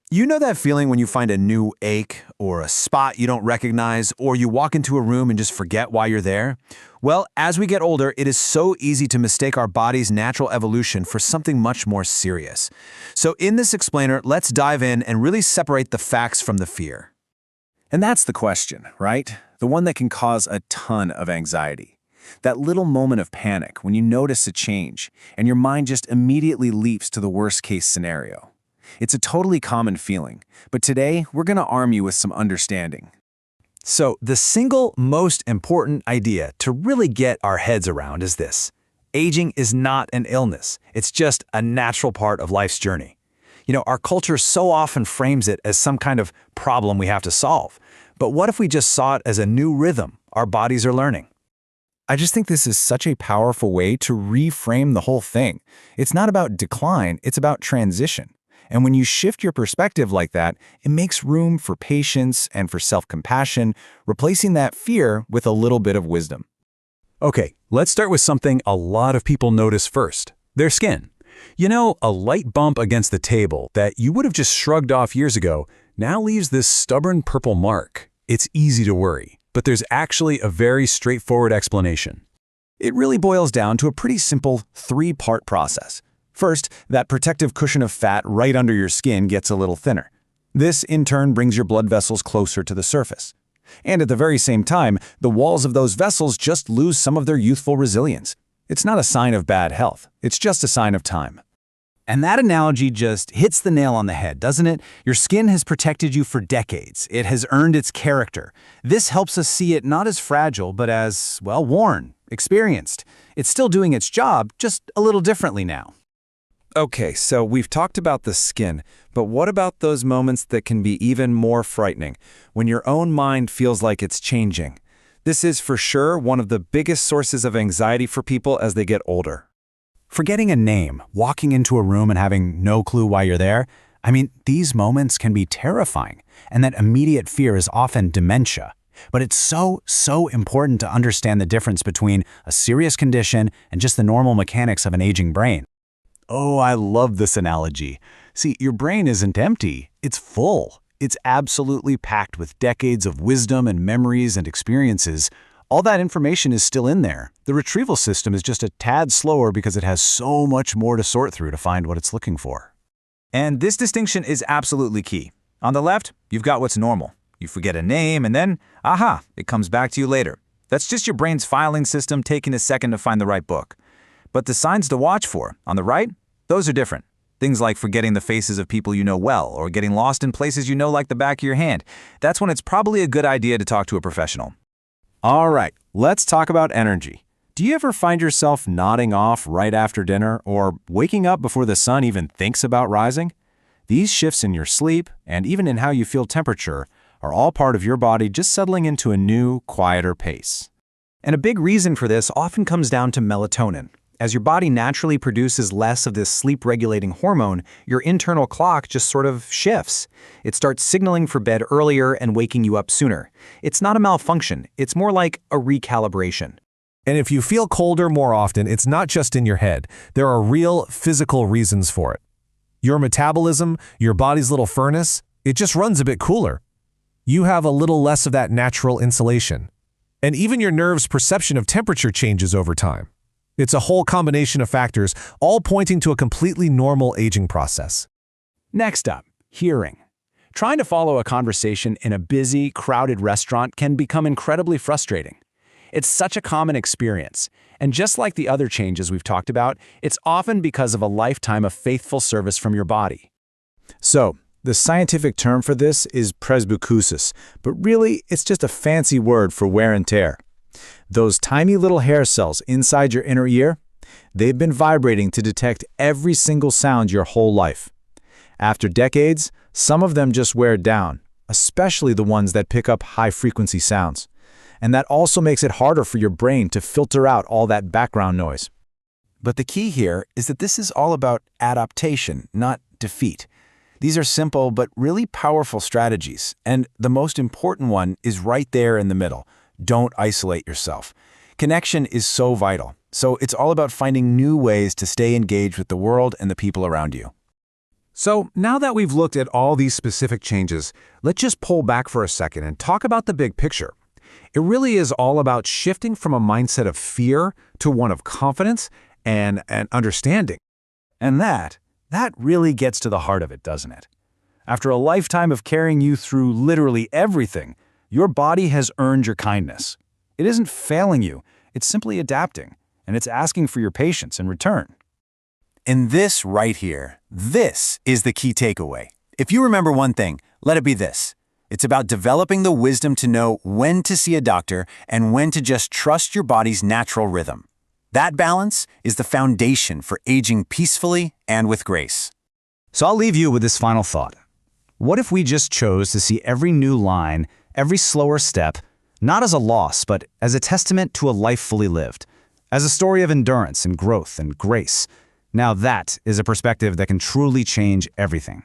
You know that feeling when you find a new ache or a spot you don't recognize, or you walk into a room and just forget why you're there? Well, as we get older, it is so easy to mistake our body's natural evolution for something much more serious. So in this explainer, let's dive in and really separate the facts from the fear. And that's the question, right? The one that can cause a ton of anxiety. That little moment of panic when you notice a change and your mind just immediately leaps to the worst-case scenario. It's a totally common feeling, but today we're going to arm you with some understanding. So the single most important idea to really get our heads around is this. Aging is not an illness. It's just a natural part of life's journey. Our culture so often frames it as some kind of problem we have to solve. But what if we just saw it as a new rhythm our bodies are learning? I just think this is such a powerful way to reframe the whole thing. It's not about decline, it's about transition. And when you shift your perspective like that, it makes room for patience and for self-compassion, replacing that fear with a little bit of wisdom. Okay, let's start with something a lot of people notice first, their skin. A light bump against the table that you would have just shrugged off years ago now leaves this stubborn purple mark. It's easy to worry, but there's actually a very straightforward explanation. It really boils down to a pretty simple three-part process. First, that protective cushion of fat right under your skin gets a little thinner. This, in turn, brings your blood vessels closer to the surface. And at the very same time, the walls of those vessels just lose some of their youthful resilience. It's not a sign of bad health. It's just a sign of time. And that analogy just hits the nail on the head, doesn't it? Your skin has protected you for decades. It has earned its character. This helps us see it not as fragile, but as, worn, experienced. It's still doing its job, just a little differently now. Okay, so we've talked about the skin, but what about those moments that can be even more frightening, when your own mind feels like it's changing? This is for sure one of the biggest sources of anxiety for people as they get older. Forgetting a name, walking into a room and having no clue why you're there, these moments can be terrifying, and that immediate fear is often dementia. But it's so important to understand the difference between a serious condition and just the normal mechanics of an aging brain. Oh, I love this analogy. See, your brain isn't empty, it's full. It's absolutely packed with decades of wisdom and memories and experiences. All that information is still in there. The retrieval system is just a tad slower because it has so much more to sort through to find what it's looking for. And this distinction is absolutely key. On the left, you've got what's normal. You forget a name and then, aha, it comes back to you later. That's just your brain's filing system taking a second to find the right book. But the signs to watch for, on the right, those are different. Things like forgetting the faces of people you know well, or getting lost in places you know like the back of your hand. That's when it's probably a good idea to talk to a professional. All right, let's talk about energy. Do you ever find yourself nodding off right after dinner, or waking up before the sun even thinks about rising? These shifts in your sleep, and even in how you feel temperature, are all part of your body just settling into a new, quieter pace. And a big reason for this often comes down to melatonin. As your body naturally produces less of this sleep-regulating hormone, your internal clock just sort of shifts. It starts signaling for bed earlier and waking you up sooner. It's not a malfunction, it's more like a recalibration. And if you feel colder more often, it's not just in your head. There are real physical reasons for it. Your metabolism, your body's little furnace, it just runs a bit cooler. You have a little less of that natural insulation. And even your nerves' perception of temperature changes over time. It's a whole combination of factors, all pointing to a completely normal aging process. Next up, hearing. Trying to follow a conversation in a busy, crowded restaurant can become incredibly frustrating. It's such a common experience, and just like the other changes we've talked about, it's often because of a lifetime of faithful service from your body. So, the scientific term for this is presbycusis, but really it's just a fancy word for wear and tear. Those tiny little hair cells inside your inner ear, they've been vibrating to detect every single sound your whole life. After decades, some of them just wear down, especially the ones that pick up high-frequency sounds. And that also makes it harder for your brain to filter out all that background noise. But the key here is that this is all about adaptation, not defeat. These are simple but really powerful strategies, and the most important one is right there in the middle. Don't isolate yourself. Connection is so vital, so it's all about finding new ways to stay engaged with the world and the people around you. So now that we've looked at all these specific changes, let's just pull back for a second and talk about the big picture. It really is all about shifting from a mindset of fear to one of confidence and understanding. And that really gets to the heart of it, doesn't it? After a lifetime of carrying you through literally everything, your body has earned your kindness. It isn't failing you, it's simply adapting, and it's asking for your patience in return. And this right here, this is the key takeaway. If you remember one thing, let it be this. It's about developing the wisdom to know when to see a doctor and when to just trust your body's natural rhythm. That balance is the foundation for aging peacefully and with grace. So I'll leave you with this final thought. What if we just chose to see every new line, every slower step, not as a loss, but as a testament to a life fully lived, as a story of endurance and growth and grace? Now that is a perspective that can truly change everything.